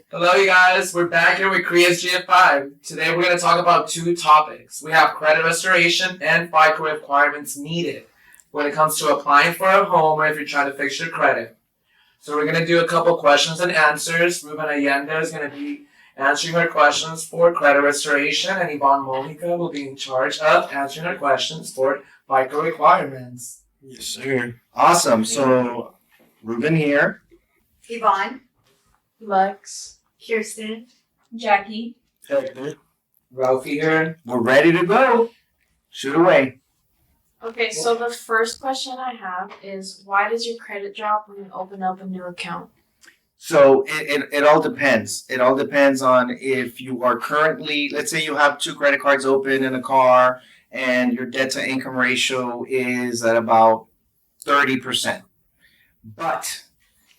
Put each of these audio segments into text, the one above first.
Hello, you guys. We're back here with Korea's GF5. Today, we're going to talk about two topics. We have credit restoration and FICO requirements needed when it comes to applying for a home or if you're trying to fix your credit. So, we're going to do a couple questions and answers. Ruben Allende is going to be answering our questions for credit restoration, and Yvonne Monica will be in charge of answering our questions for FICO requirements. Yes, sir. Awesome. So, Ruben here. Yvonne, Lex, Kirsten, Jackie. Hector. Ralphie here. We're ready to go. Shoot away. Okay, so the first question I have is why does your credit drop when you open up a new account? So, it all depends. It all depends on if you are currently, let's say you have two credit cards open in a car and your debt to income ratio is at about 30%. But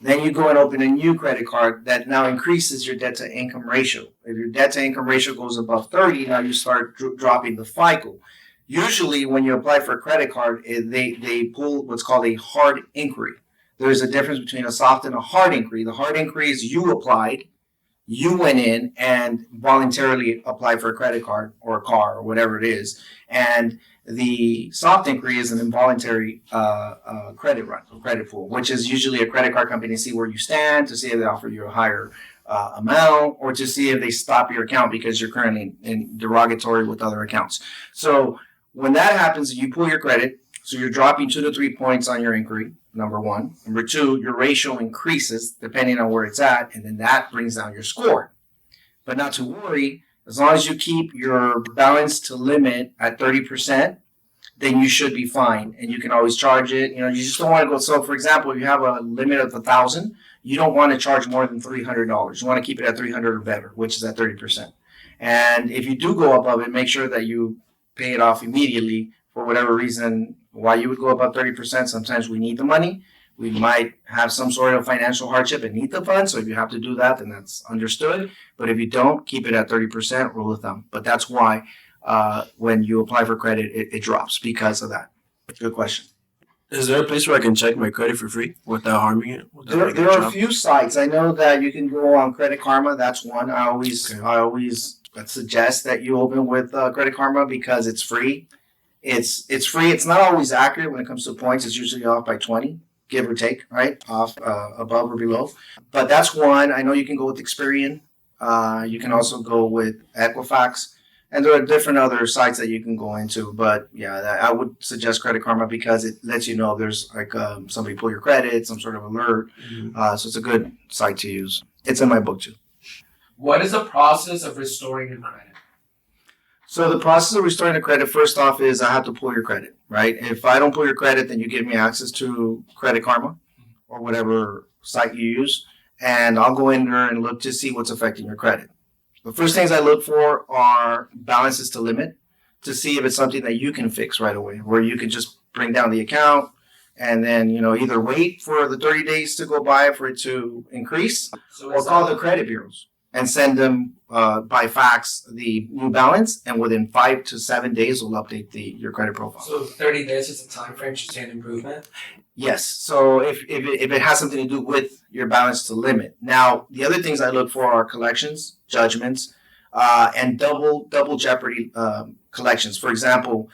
then you go and open a new credit card that now increases your debt to income ratio. If your debt to income ratio goes above 30, now you start dropping the FICO. Usually, when you apply for a credit card, they pull what's called a hard inquiry. There's a difference between a soft and a hard inquiry. The hard inquiry is you applied, you went in and voluntarily applied for a credit card or a car or whatever it is. And the soft inquiry is an involuntary credit run, or credit pool, which is usually a credit card company to see where you stand, to see if they offer you a higher amount, or to see if they stop your account because you're currently in derogatory with other accounts. So when that happens, you pull your credit, so you're dropping 2 to 3 points on your inquiry, number one. Number two, your ratio increases depending on where it's at, and then that brings down your score. But not to worry, as long as you keep your balance to limit at 30%, then you should be fine, and you can always charge it. You just don't want to go. So, for example, if you have a limit of $1,000, you don't want to charge more than $300. You want to keep it at $300 or better, which is at 30%. And if you do go above it, make sure that you pay it off immediately. For whatever reason, why you would go above 30%, sometimes we need the money. We might have some sort of financial hardship and need the funds. So if you have to do that, then that's understood. But if you don't, keep it at 30%, rule of thumb. But that's why when you apply for credit, it drops because of that. Good question. Is there a place where I can check my credit for free without harming it? There are a few sites. I know that you can go on Credit Karma. That's one. I always suggest that you open with Credit Karma because it's free. It's free. It's not always accurate when it comes to points. It's usually off by 20, give or take, right? Off above or below. But that's one. I know you can go with Experian. You can also go with Equifax. And there are different other sites that you can go into. But yeah, I would suggest Credit Karma because it lets you know if there's like somebody pull your credit, some sort of alert. So it's a good site to use. It's in my book too. What is the process of restoring your credit? So the process of restoring the credit, first off, is I have to pull your credit, right? If I don't pull your credit, then you give me access to Credit Karma or whatever site you use, and I'll go in there and look to see what's affecting your credit. The first things I look for are balances to limit to see if it's something that you can fix right away, where you can just bring down the account and then, either wait for the 30 days to go by for it to increase or call the credit bureaus and send them by fax the new balance, and within 5 to 7 days, we'll update your credit profile. So 30 days is a time frame to see an improvement? Yes. So if it has something to do with your balance to limit. Now, the other things I look for are collections, judgments, and double jeopardy collections. For example,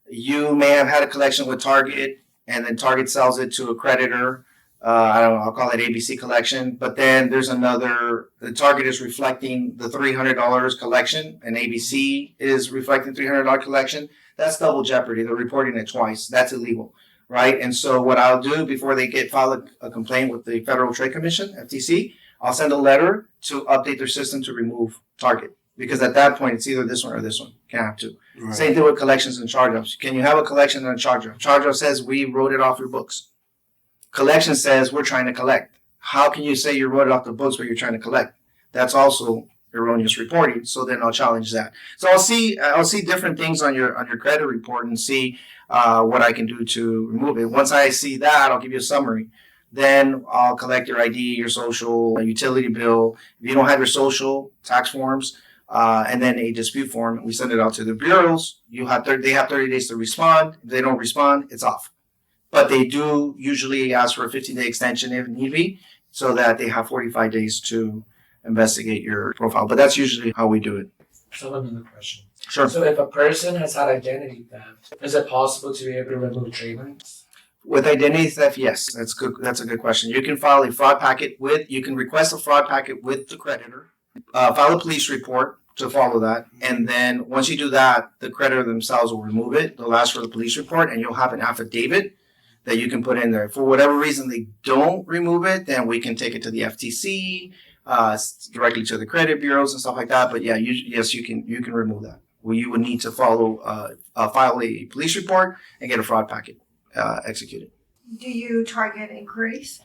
you may have had a collection with Target, and then Target sells it to a creditor. I don't know, I'll call it ABC collection, but then there's the Target is reflecting the $300 collection and ABC is reflecting $300 collection. That's double jeopardy. They're reporting it twice. That's illegal, right? And so what I'll do before they file a complaint with the Federal Trade Commission, FTC, I'll send a letter to update their system to remove Target. Because at that point, it's either this one or this one. Can't have two. Right. Same thing with collections and charge-offs. Can you have a collection and a charge-off? Charge-off says we wrote it off your books. Collection says we're trying to collect. How can you say you wrote it off the books but you're trying to collect? That's also erroneous reporting. So then I'll challenge that. So I'll see different things on your credit report and see what I can do to remove it. Once I see that, I'll give you a summary. Then I'll collect your ID, your social, a utility bill. If you don't have your social, tax forms, and then a dispute form, we send it out to the bureaus. They have 30 days to respond. If they don't respond, it's off. But they do usually ask for a 15-day extension if need be, so that they have 45 days to investigate your profile. But that's usually how we do it. So another question. Sure. So if a person has had identity theft, is it possible to be able to remove trade lines? With identity theft, yes, that's good. That's a good question. You can file a fraud packet you can request a fraud packet with the creditor, file a police report to follow that, and then once you do that, the creditor themselves will remove it. They'll ask for the police report, and you'll have an affidavit that you can put in there. For whatever reason they don't remove it, then we can take it to the FTC, directly to the credit bureaus and stuff like that. But yeah, you can remove that. Well, you would need to file a police report and get a fraud packet executed. Do you target inquiries?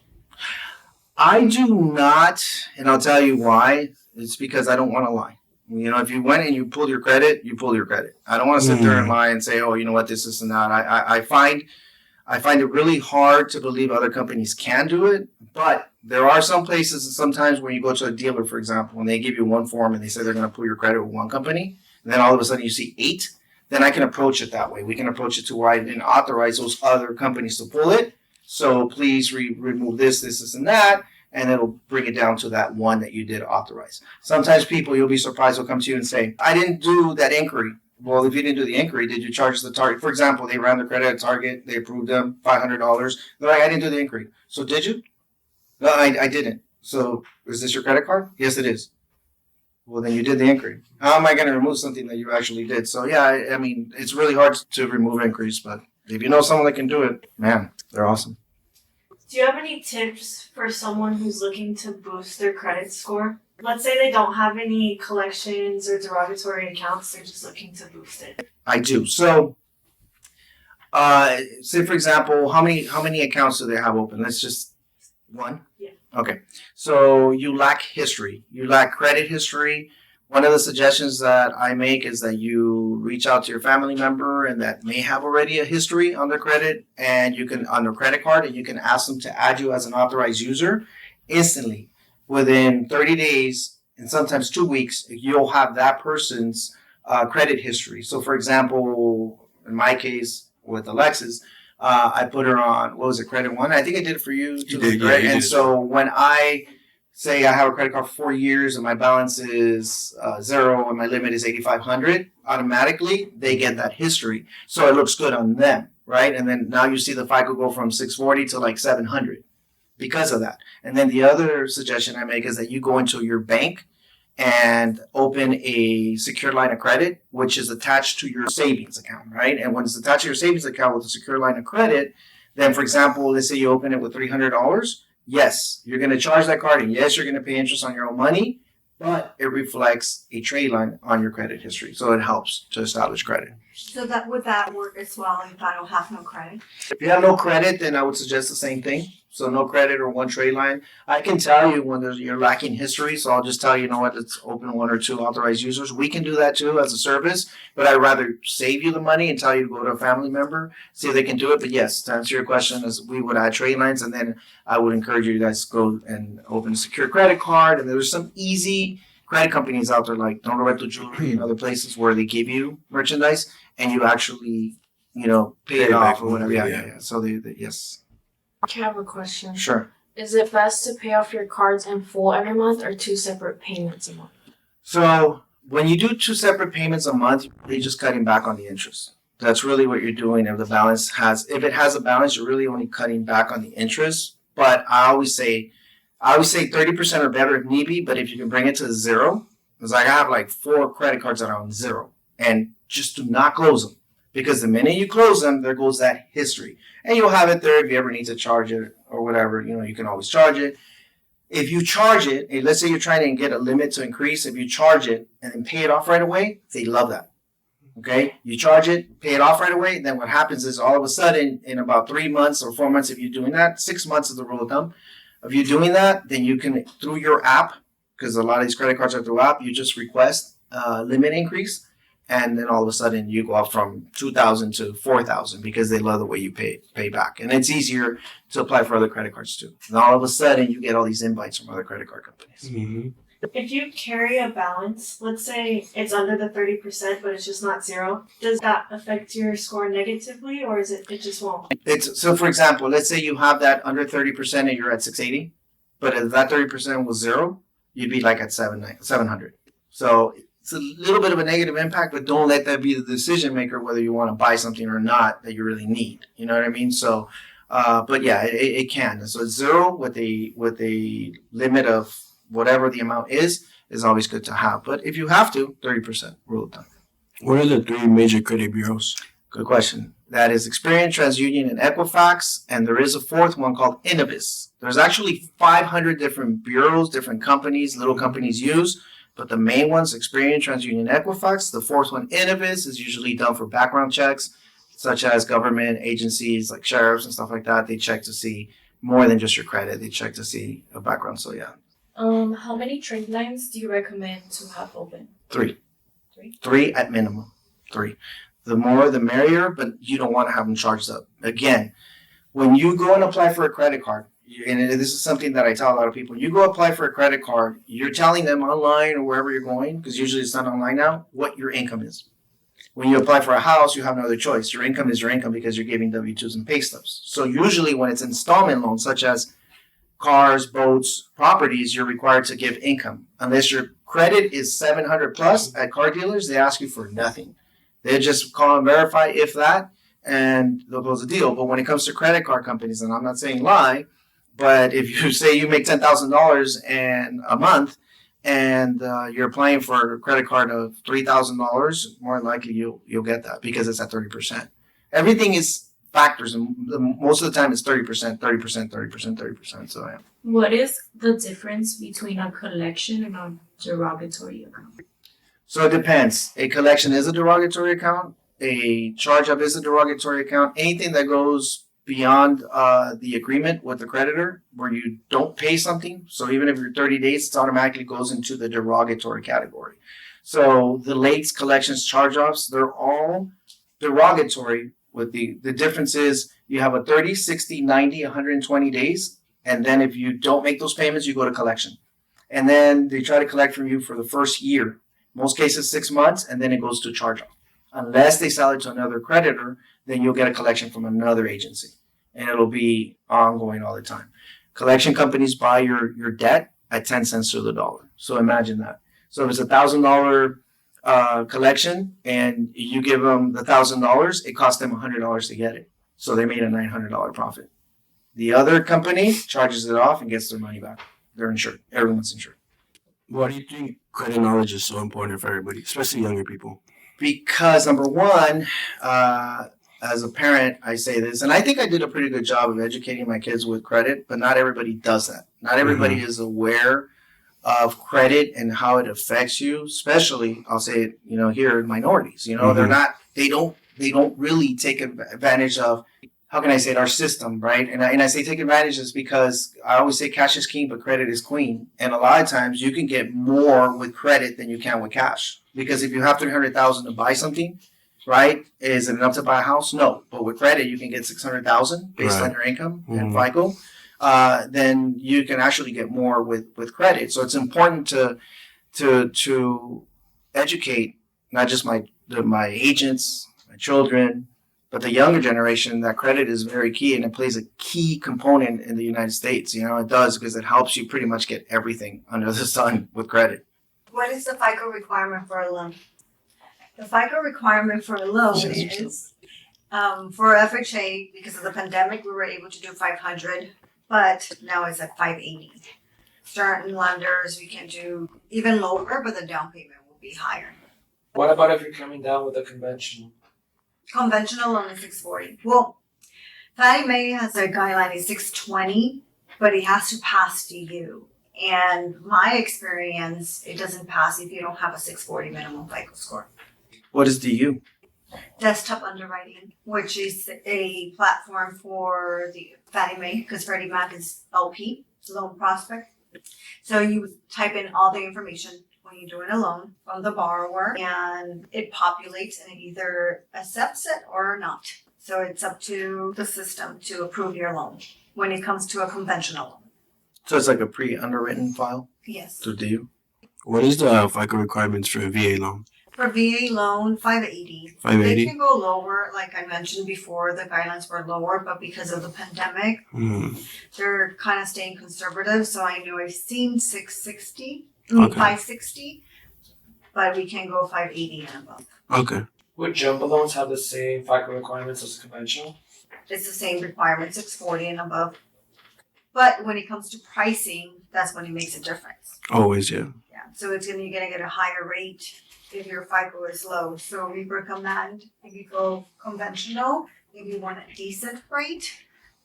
I do not, and I'll tell you why. It's because I don't want to lie. You know, if you went and you pulled your credit, you pulled your credit. I don't want to sit there and lie and say, oh, you know what, this and that. I find it really hard to believe other companies can do it, but there are some places and sometimes when you go to a dealer, for example, and they give you one form and they say they're going to pull your credit with one company, and then all of a sudden you see 8, then I can approach it that way. We can approach it to where I didn't authorize those other companies to pull it. So please remove this, and that, and it'll bring it down to that one that you did authorize. Sometimes people, you'll be surprised, will come to you and say, I didn't do that inquiry. Well, if you didn't do the inquiry, did you charge the target? For example, they ran their credit at Target, they approved them $500. They're like, I didn't do the inquiry. So did you? No, I didn't. So is this your credit card? Yes, it is. Well, then you did the inquiry. How am I going to remove something that you actually did? So yeah, I mean, it's really hard to remove inquiries, but if you know someone that can do it, man, they're awesome. Do you have any tips for someone who's looking to boost their credit score? Let's say they don't have any collections or derogatory accounts, they're just looking to boost it. I do. So, say for example, how many accounts do they have open? Let's just one. Yeah. Okay. So you lack history. You lack credit history. One of the suggestions that I make is that you reach out to your family member and that may have already a history on their credit and you can on their credit card and you can ask them to add you as an authorized user instantly. Within 30 days and sometimes 2 weeks, you'll have that person's credit history. So for example, in my case with Alexis, I put her on, what was it, Credit One? I think I did it for you too. You did, yeah, right? you And did. so when I say I have a credit card for 4 years and my balance is 0 and my limit is 8,500, automatically they get that history. So it looks good on them, right? And then now you see the FICO go from 640 to like 700 because of that. And then the other suggestion I make is that you go into your bank and open a secure line of credit, which is attached to your savings account, right? And when it's attached to your savings account with a secure line of credit, then for example, let's say you open it with $300. Yes, you're going to charge that card, and yes, you're going to pay interest on your own money, but it reflects a trade line on your credit history. So it helps to establish credit. So that would that work as well if I don't have no credit? If you have no credit, then I would suggest the same thing. So no credit or one trade line. I can tell you when you're lacking history, so I'll just tell you know what, let's open 1 or 2 authorized users. We can do that too as a service, but I'd rather save you the money and tell you to go to a family member, see if they can do it. But yes, to answer your question, is we would add trade lines, and then I would encourage you guys to go and open a secure credit card. And there's some easy credit companies out there like Don Roberto Jewelry and other places where they give you merchandise and you actually, pay it off or whatever. Yeah. So they yes. I have a question. Sure. Is it best to pay off your cards in full every month or 2 separate payments a month? So when you do 2 separate payments a month, you're just cutting back on the interest. That's really what you're doing. If it has a balance, you're really only cutting back on the interest. But I always say 30% or better if need be. But if you can bring it to 0, because I have like 4 credit cards that are on 0, and just do not close them. Because the minute you close them, there goes that history. And you'll have it there if you ever need to charge it or whatever. You can always charge it. If you charge it, and let's say you're trying to get a limit to increase, if you charge it and then pay it off right away, they love that. Okay? You charge it, pay it off right away, then what happens is all of a sudden, in about 3 months or 4 months, if you're doing that, 6 months is the rule of thumb. If you're doing that, then you can, through your app, because a lot of these credit cards are through app, you just request limit increase. And then all of a sudden you go up from $2,000 to $4,000 because they love the way you pay back. And it's easier to apply for other credit cards too. And all of a sudden you get all these invites from other credit card companies. Mm-hmm. If you carry a balance, let's say it's under the 30%, but it's just not 0, does that affect your score negatively or it just won't? So for example, let's say you have that under 30% and you're at 680, but if that 30% was 0, you'd be like at 700. So it's a little bit of a negative impact, but don't let that be the decision maker whether you want to buy something or not that you really need. You know what I mean? So, but yeah, it can. So it's 0 with a limit of whatever the amount is always good to have. But if you have to, 30% rule of thumb. What are the 3 major credit bureaus? Good question. That is Experian, TransUnion, and Equifax, and there is a fourth one called Innovis. There's actually 500 different bureaus, different companies, little companies use, but the main ones, Experian, TransUnion, Equifax. The fourth one, Innovis, is usually done for background checks, such as government agencies like sheriffs and stuff like that. They check to see more than just your credit. They check to see a background. So yeah, How many trade lines do you recommend to have open? 3. Three? 3 at minimum. 3. The more the merrier, but you don't want to have them charged up. Again, when you go and apply for a credit card, and this is something that I tell a lot of people, you go apply for a credit card, you're telling them online or wherever you're going, because usually it's done online now, what your income is. When you apply for a house, you have no other choice. Your income is your income because you're giving W-2s and pay stubs. So usually when it's installment loans, such as cars, boats, properties, you're required to give income. Unless your credit is 700 plus at car dealers, they ask you for nothing. They just call and verify if that, and they'll close the deal. But when it comes to credit card companies, and I'm not saying lie, but if you say you make $10,000 in a month and you're applying for a credit card of $3,000, more than likely you'll get that because it's at 30%. Everything is factors, and most of the time it's 30%, 30%, 30%, 30%. So yeah. What is the difference between a collection and a derogatory account? So it depends. A collection is a derogatory account. A charge-off is a derogatory account. Anything that goes beyond the agreement with the creditor, where you don't pay something. So even if you're 30 days, it automatically goes into the derogatory category. So the late collections, charge-offs, they're all derogatory. With the difference is you have a 30, 60, 90, 120 days. And then if you don't make those payments, you go to collection. And then they try to collect from you for the first year. Most cases 6 months, and then it goes to charge-off. Unless they sell it to another creditor, then you'll get a collection from another agency. And it'll be ongoing all the time. Collection companies buy your debt at 10 cents to the dollar. So imagine that. So if it's $1,000 collection and you give them the $1,000, it costs them $100 to get it. So they made a $900 profit. The other company charges it off and gets their money back. They're insured. Everyone's insured. Why do you think credit knowledge is so important for everybody, especially younger people? Because number one, as a parent, I say this, and I think I did a pretty good job of educating my kids with credit, but not everybody does that. Not everybody is aware of credit and how it affects you, especially, I'll say it, here in minorities. They don't really take advantage of, how can I say it, our system, right? And I say take advantage is because I always say cash is king, but credit is queen. And a lot of times you can get more with credit than you can with cash. Because if you have $300,000 to buy something, right, is it enough to buy a house? No. But with credit, you can get $600,000 based on your income and FICO. Then you can actually get more with credit. So it's important to educate not just my agents, my children, but the younger generation, that credit is very key, and it plays a key component in the United States. It does, because it helps you pretty much get everything under the sun with credit. What is the FICO requirement for a loan? The FICO requirement for a loan is, for FHA, because of the pandemic, we were able to do 500, but now it's at 580. Certain lenders, we can do even lower, but the down payment will be higher. What about if you're coming down with a conventional? Conventional loan is 640. Well, Fannie Mae has a guideline is 620, but it has to pass DU. And my experience, it doesn't pass if you don't have a 640 minimum FICO score. What is DU? Desktop underwriting, which is a platform for the Fannie Mae, because Freddie Mac is LP, loan prospect. So you type in all the information when you're doing a loan from the borrower, and it populates and it either accepts it or not. So it's up to the system to approve your loan when it comes to a conventional loan. So it's like a pre-underwritten file Yes. to DU? What is the FICO requirements for a VA loan? For VA loan, 580. 580? They can go lower, like I mentioned before, the guidelines were lower, but because of the pandemic, Mm. they're kind of staying conservative. So I know I've seen 660, Okay. 560, but we can go 580 and above. Okay. Would jumbo loans have the same FICO requirements as conventional? It's the same requirement, 640 and above. But when it comes to pricing, that's when it makes a difference. Always, yeah. Yeah, so you're gonna get a higher rate if your FICO is low. So we recommend if you go conventional, if you want a decent rate,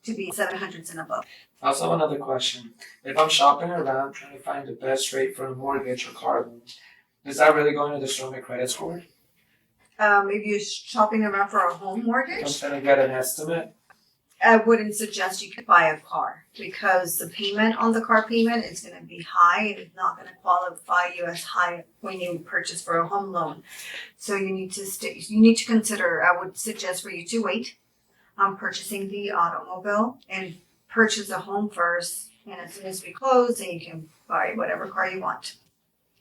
to be 700s and above. I also have another question. If I'm shopping around trying to find the best rate for a mortgage or car loan, is that really going to destroy my credit score? If you're shopping around for a home I'm mortgage, trying to get an estimate. I wouldn't suggest you could buy a car because the payment on the car payment is gonna be high and it's not gonna qualify you as high when you purchase for a home loan. So you need to consider, I would suggest for you to wait on purchasing the automobile and purchase a home first. And as soon as we close, then you can buy whatever car you want.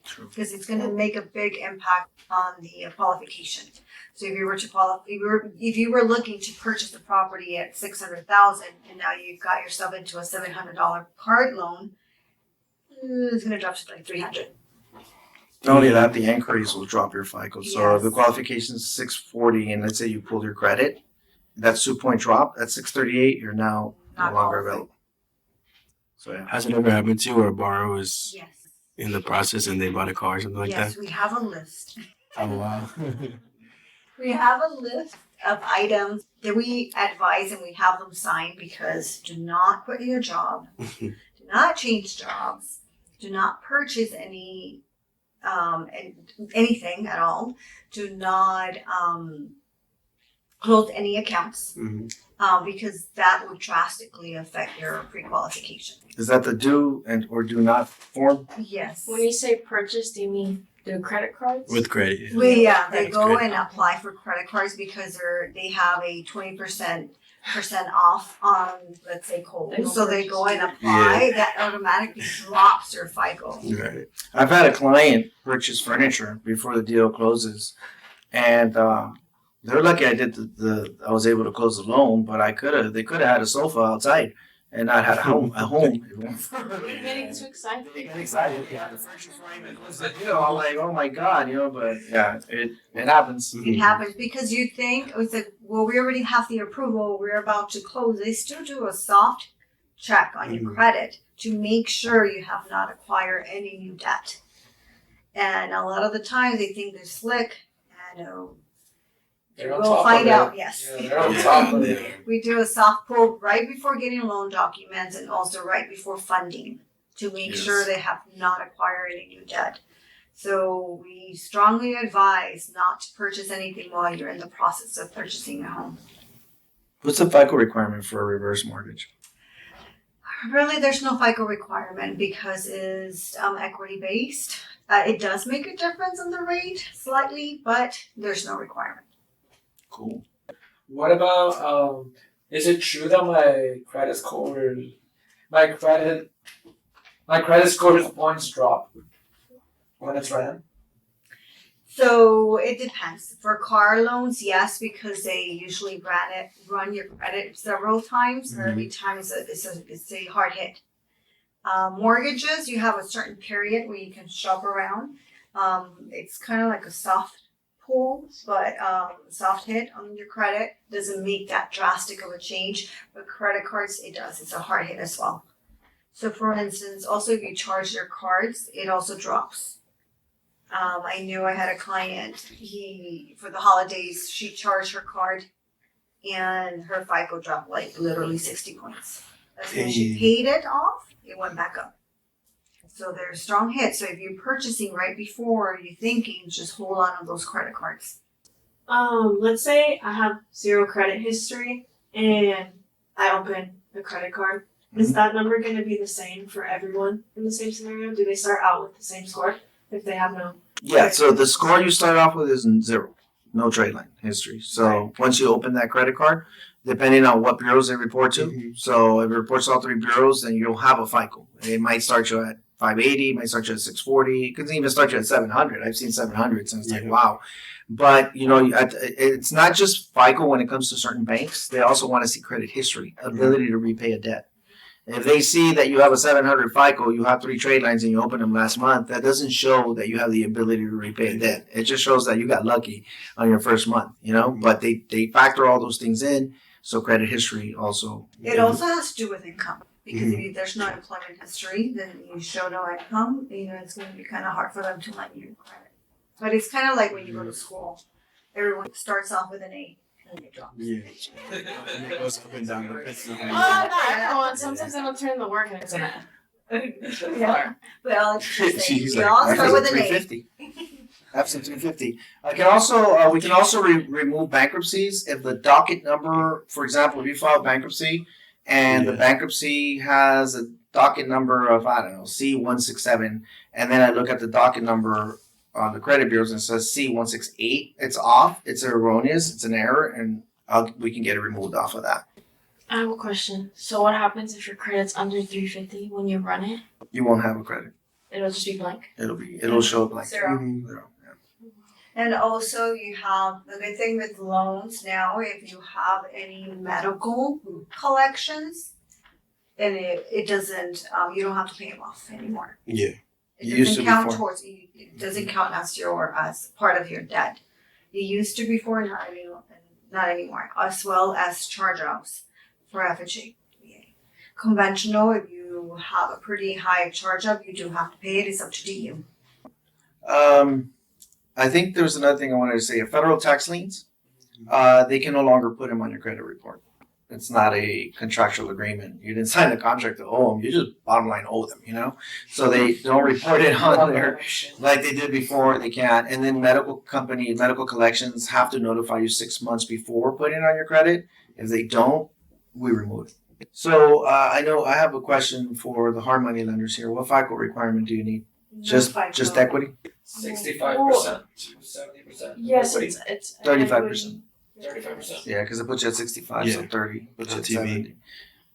True. Because it's gonna make a big impact on the qualification. So if you were to qualify, if you were looking to purchase the property at 600,000 and now you've got yourself into a $700 card loan, it's gonna drop to like 300. Not only that, the inquiries will drop your FICO. So if the Yes. qualification is 640 and let's say you pull your credit, that's 2-point drop, that's 638, you're now no Not longer qualified. available. So yeah. Has it ever happened to you where a borrower was Yes. in the process and they bought a car or something like Yes, we have a list. that? Oh, wow. We have a list of items that we advise and we have them signed because do not quit your job, do not change jobs, do not purchase anything at all, do not close any accounts Mhm. because that would drastically affect your pre-qualification. Is that the do and or do not form? Yes. When you say purchase, do you mean the credit cards? With credit. Yeah. They That's go good. and apply for credit cards because they have a 20% off on, let's say, Kohl's. They go So they go and purchase. apply, that automatically drops your FICO. Right. I've had a client purchase furniture before the deal closes, and they're lucky I did I was able to close the loan, but they could have had a sofa outside and not had a home. You're getting too excited. They get excited. Yeah, the furniture frame was the deal. I'm like, oh my god, but yeah, it happens. It happens because you think, it's like, well, we already have the approval, we're about to close. They still do a soft check on your credit to make sure you have not acquired any new debt. And a lot of the times they think they're slick and They're on we'll top find of out, it. yes. Yeah, they're on top of it. We do a soft pull right before getting loan documents and also right before funding to make Yes. sure they have not acquired any new debt. So we strongly advise not to purchase anything while you're in the process of purchasing a home. What's the FICO requirement for a reverse mortgage? Really, there's no FICO requirement because it's equity based. It does make a difference in the rate slightly, but there's no requirement. Cool. What about is it true that my credit score's points drop when it's ran? So it depends. For car loans, yes, because they usually run your credit several times. So every time it's a hard hit. Mortgages, you have a certain period where you can shop around. It's kind of like a soft pull, but soft hit on your credit doesn't make that drastic of a change. But credit cards, it does. It's a hard hit as well. So for instance, also if you charge your cards, it also drops. I knew I had a client, for the holidays, she charged her card and her FICO dropped like literally 60 points. As soon as she paid it off, it went back up. So they're strong hits. So if you're purchasing right before you're thinking, just hold on to those credit cards. Let's say I have 0 credit history and I open a credit card. Is that number going to be the same for everyone in the same scenario? Do they start out with the same score if they have no? Yeah, so the score you start off with is 0, no trade line history. So once you open that credit card, depending on what bureaus they report to, so if it reports all 3 bureaus, then you'll have a FICO. It might start you at 580, might start you at 640. It could even start you at 700. I've seen 700, and it's like, wow. But, it's not just FICO when it comes to certain banks. They also want to see credit history, ability to repay a debt. If they see that you have a 700 FICO, you have 3 trade lines and you opened them last month, that doesn't show that you have the ability to repay a debt. It just shows that you got lucky on your first month, but they factor all those things in. So credit history also. It also has to do with income. Because if there's no employment history, then you show no income, it's going to be kind of hard for them to lend you credit. But it's kind of like when you go to school. Everyone starts off with an A and it drops. Yeah. It goes up and down. Oh, not everyone. Sometimes I don't turn the work and it's an Yeah. Well, She's we like, all start with an A. 350. That's a 350. We can also remove bankruptcies if the docket number, for example, if you file bankruptcy and the bankruptcy has a docket number of, I don't know, C167, and then I look at the docket number on the credit bureaus and it says C168, it's off, it's erroneous, it's an error, and we can get it removed off of that. I have a question. So what happens if your credit's under 350 when you run it? You won't have a credit. It'll just be blank. It'll show up like Zero. Zero. Yeah. And also you have the good thing with loans now, if you have any medical collections, then it doesn't, you don't have to pay them off anymore. Yeah. It You used doesn't to count before. towards, it doesn't count as part of your debt. It used to before, not anymore, as well as charge-offs for FHA. Conventional, if you have a pretty high charge-off, you do have to pay it, it's up to you. I think there's another thing I wanted to say. Federal tax liens, they can no longer put them on your credit report. It's not a contractual agreement. You didn't sign the contract to owe them. You just bottom line owe them, So they don't report it on there like they did before. They can't. And then medical collections have to notify you 6 months before putting it on your credit. If they don't, we remove it. So I know I have a question for the hard money lenders here. What FICO requirement do you need? Just equity? 65%, 70%. Yes, Equity. it's 35%. 35%. Yeah, because it puts you at 65, so Yeah. 30 puts you at LTV. 70.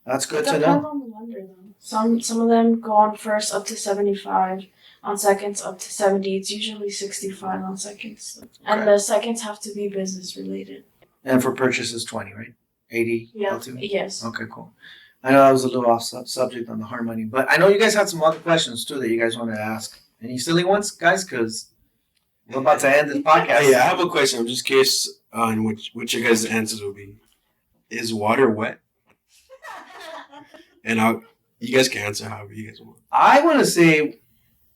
That's good It to depends know. on the lender though. Some of them go on first up to 75, on seconds up to 70. It's usually 65 on seconds, and Okay. the seconds have to be business related. And for purchases, 20, right? 80 Yeah. LTV? Yes. Okay, cool. I know that was a little off subject on the hard money, but I know you guys had some other questions too that you guys wanted to ask. Any silly ones, guys? Because we're about to end this podcast. Yeah, I have a question. I'm just curious on which your guys' answers will be. Is water wet? And you guys can answer however you guys want. I want to say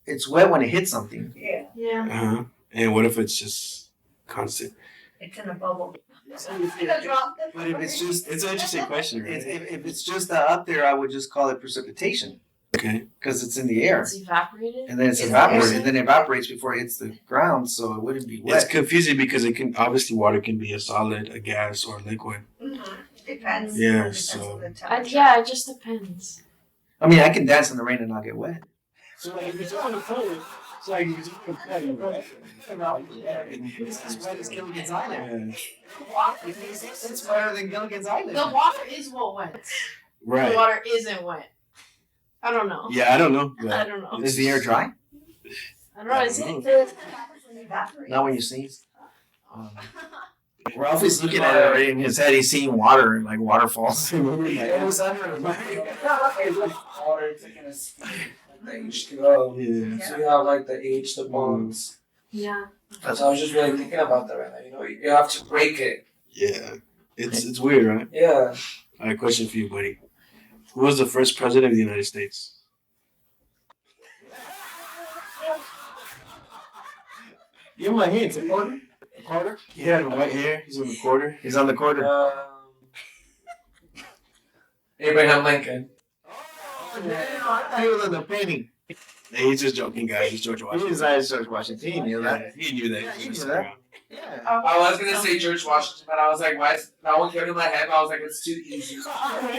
it's wet when it hits something. Yeah, Yeah. Uh-huh. And what if it's just constant? it's in a bubble. But if it's just, It's an interesting question, if, right? if it's just up there, I would just call it precipitation Okay. because it's in the air. It's evaporated. And then it's Is it evaporated, air? and then it evaporates before it hits the ground, so it wouldn't be It's wet. confusing because it can obviously water can be a solid, a gas, or a liquid. Depends. Yeah, Depends so- on the temperature. Yeah, it just depends. I mean, I can dance in the rain and not get wet. So like if you're on the phone, it's like you're just complaining, right? It's wet as Gilligan's Island. Yeah. It's wetter than Gilligan's Island. The water is what wet. The Right. water isn't wet. I don't know. Yeah, I don't know. I But don't know. Is the air dry? I don't know. Is I it? Evaporate. Not when you sneeze. Ralphie's looking at it already in his head. He's seeing water and like waterfalls. It was under water taking a speed. The H2O. Yeah. So you have like the H, the bonds. Yeah. So I was just really thinking about that right now. You have to break it. Yeah. It's weird, right? Yeah. All right, question for you, buddy. Who was the first president of the United States? Give him a hint. Carter? Carter? He had white hair. He's on the quarter. He's on the corner. Abraham Lincoln. He was on the penny. Hey, he's just joking, guys. He's George He Washington. decided to George Washington. He knew that. Yeah, he knew that. Yeah, He he was knew that. around. Yeah. I was gonna say George Washington, but I was like, why is that one came to my head? But I was like, it's too easy. She's laughing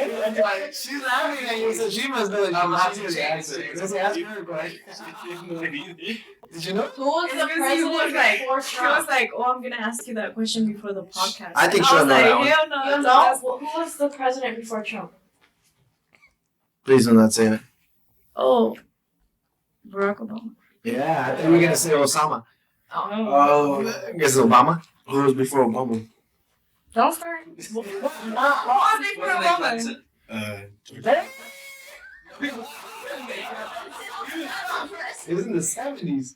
at you, so she must know that I'm not she gonna knows the answer. answer. Let's ask her a question. Did you know? Who was the It's because he was president like- before She Trump? was like, "Oh, I'm gonna ask you that question before the podcast." I think And she'll was know like, that one. Hell no, You that's- know? Who was the president before Trump? Please do not say it. Oh, Barack Obama. Yeah, I think we're gonna say Osama. Oh, I guess Obama. who was before Obama? Don't start. Clinton? It was in the 70s.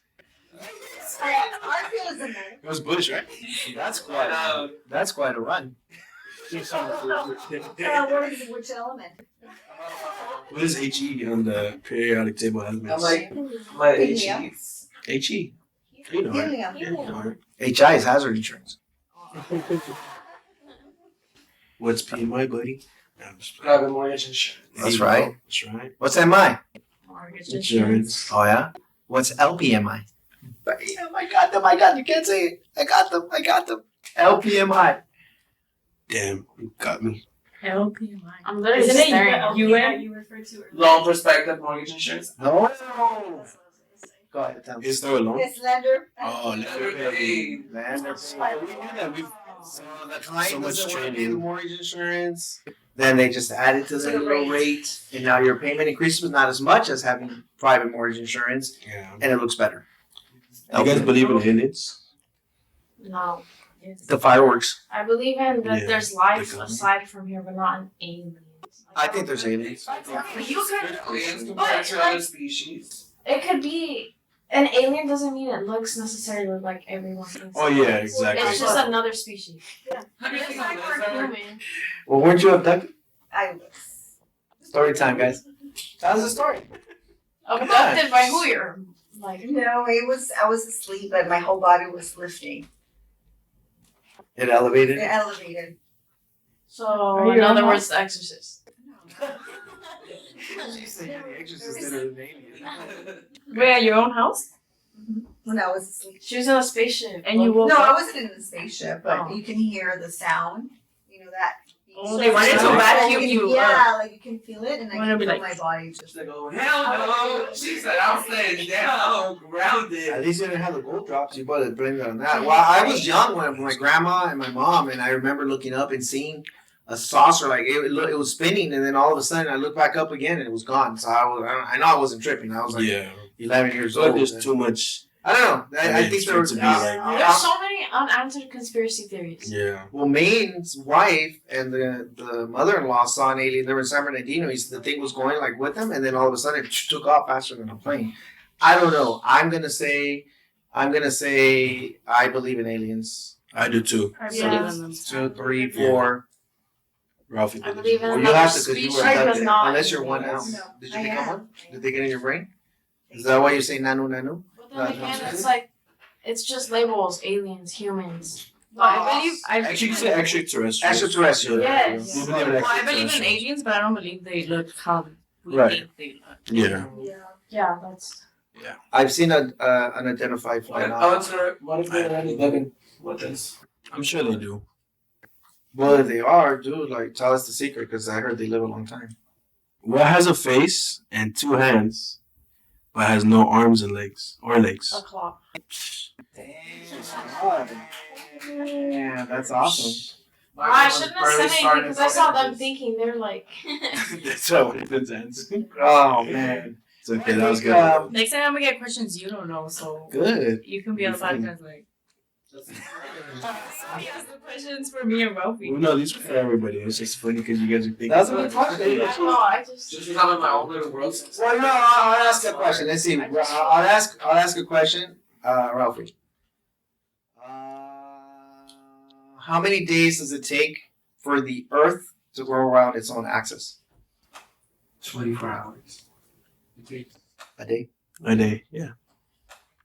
Garfield is in there. It was Bush, right? That's quite a run. Which element? What is HE on the periodic table of I'm elements? like, my Helium. HEs. HE. You know, right? Helium. Yeah, you know, right? HI is hazard insurance. What's PMI, buddy? No, I'm just- Private mortgage insurance. There That's you go. right. That's right. What's MI? Mortgage Insurance. Oh yeah. What's LPMI? Bam, I got them. You can't say it. I got them. LPMI. Damn, you got me. LPMI. I'm literally Isn't it staring at you you. that you referred to earlier? Loan prospective mortgage insurance. No. That's what I was gonna say. Go ahead, tell me. Is there a loan? It's lender. Oh, Hey. Man, that's why we do that. So the client So much doesn't want to pay training. the mortgage insurance. Then they just add it to To the the low rate, and now your payment increases, but not as much as having private mortgage insurance, Yeah. and it looks better. You guys believe in aliens? No. The fireworks? I believe in that Yeah, there's life the government. aside from here, but not in aliens. I think there's aliens. You could. Aliens But, compared to like, other species. it could be. An alien doesn't mean it looks necessarily like everyone thinks. Oh it yeah, looks. exactly. It's just another species. Have you Just seen like a we're lizard? human. Well, weren't you abducted? I was. Story time, guys. Tell us the story. Abducted by who you're like. No, I was asleep, but my whole body was lifting. It elevated. It elevated. So Are in you other a words, The Exorcist. She said the exorcist did an alien. Wait, at your own house? When I was asleep. She was in a spaceship. And you woke No, I up? wasn't in the spaceship, but Oh. you can hear the sound. You know that. Oh, they wanted to vacuum you Yeah, like you can feel it, and I Wanna can be feel like- my body just. She's like, oh, hell no. She said, I'm staying down, grounded. At least you didn't have the gold drops. You better blame it on that. Well, I was young when my grandma and my mom, and I remember looking up and seeing a saucer, like it was spinning, and then all of a sudden I looked back up again and it was gone. So I know I wasn't tripping. I was like Yeah. 11 years So old. there's too much. I don't know. I think there was. to be like- There's so many unanswered conspiracy theories. Yeah. Well, Maine's wife and the mother-in-law saw an alien. They were in San Bernardino. He said the thing was going like with them, and then all of a sudden it took off faster than a plane. I don't know. I'm gonna say I believe in aliens. I do too. I Yeah. believe in them. 2, 3, 4. Ralphie. I believe in Well, you another have to because you species, were but abducted. not Unless you're one now. aliens. No, Did you I become am. one? Did they get in your brain? Is that why you say nanu nanu? But then again, it's like it's just labels: aliens, humans. But I believe Actually, you say extraterrestrial. Extraterrestrial. Yes. You believe in Well, I believe in extraterrestrial. aliens, but I don't believe they look how we Right. think they look. Yeah. yeah, that's I've seen an unidentified What flying what if they're already living with us? I'm sure they do. Well, if they are, dude, like tell us the secret because I heard they live a long time. What has a face and 2 hands, but has no arms and legs or legs? a claw. Yeah, that's awesome. I shouldn't have said anything because I saw them thinking they're like. That's how it ends. Oh man, It's okay. That was good. Next time I'm gonna get questions you don't know, so good. you can be on the podcast like. He asked the questions for me and Ralphie. Well, no, these are for everybody. It's just funny because you guys are thinking. That's what I'm talking I about. don't know. I just. Just because I'm in my own little world. Well, no, I'll ask a question. Let's see. I'll ask a question, Ralphie. How many days does it take for the Earth to go around its own axis? 24 hours. A day. A day. Yeah.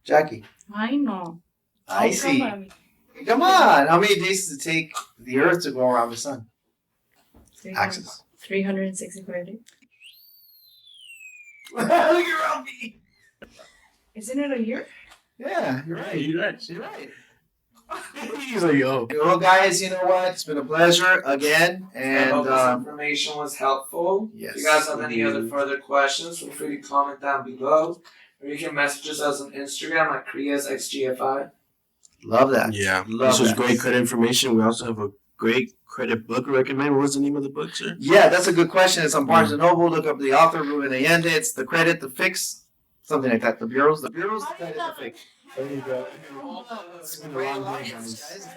Jackie. I know. I Don't see. come at me. Come on. How many days does it take the Earth to go around the sun? Axis. 365 days. Look at Ralphie. Isn't it a year? Yeah, you're right. You're right. You're right. He's like, yo. Well, guys, you know what? It's been a pleasure again. I And hope this information was helpful. yes. If you guys have any other further questions, feel free to comment down below. Or you can message us on Instagram at KriasXGFI. Love that. Yeah. Love This was that. great credit information. We also have a great credit book to recommend. What was the name of the book, sir? Yeah, that's a good question. It's on Barnes and Noble. Look up the author, Ruben Allende. It's The Credit, The Fix something like that. The bureaus, the credit, the fix. There you go. It's been a long day, guys.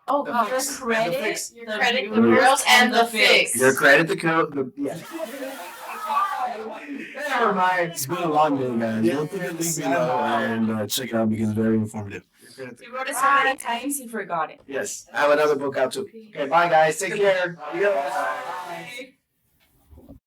Oh The god. fix. Your credit, the bureaus, and the fix. Your credit, the code, yeah. Never mind. It's been a long day, guys. Don't forget to leave me know and check it out because it's very informative. He wrote it so many times he forgot it. Yes, I have another book out too. Okay, bye guys. Take care. Bye.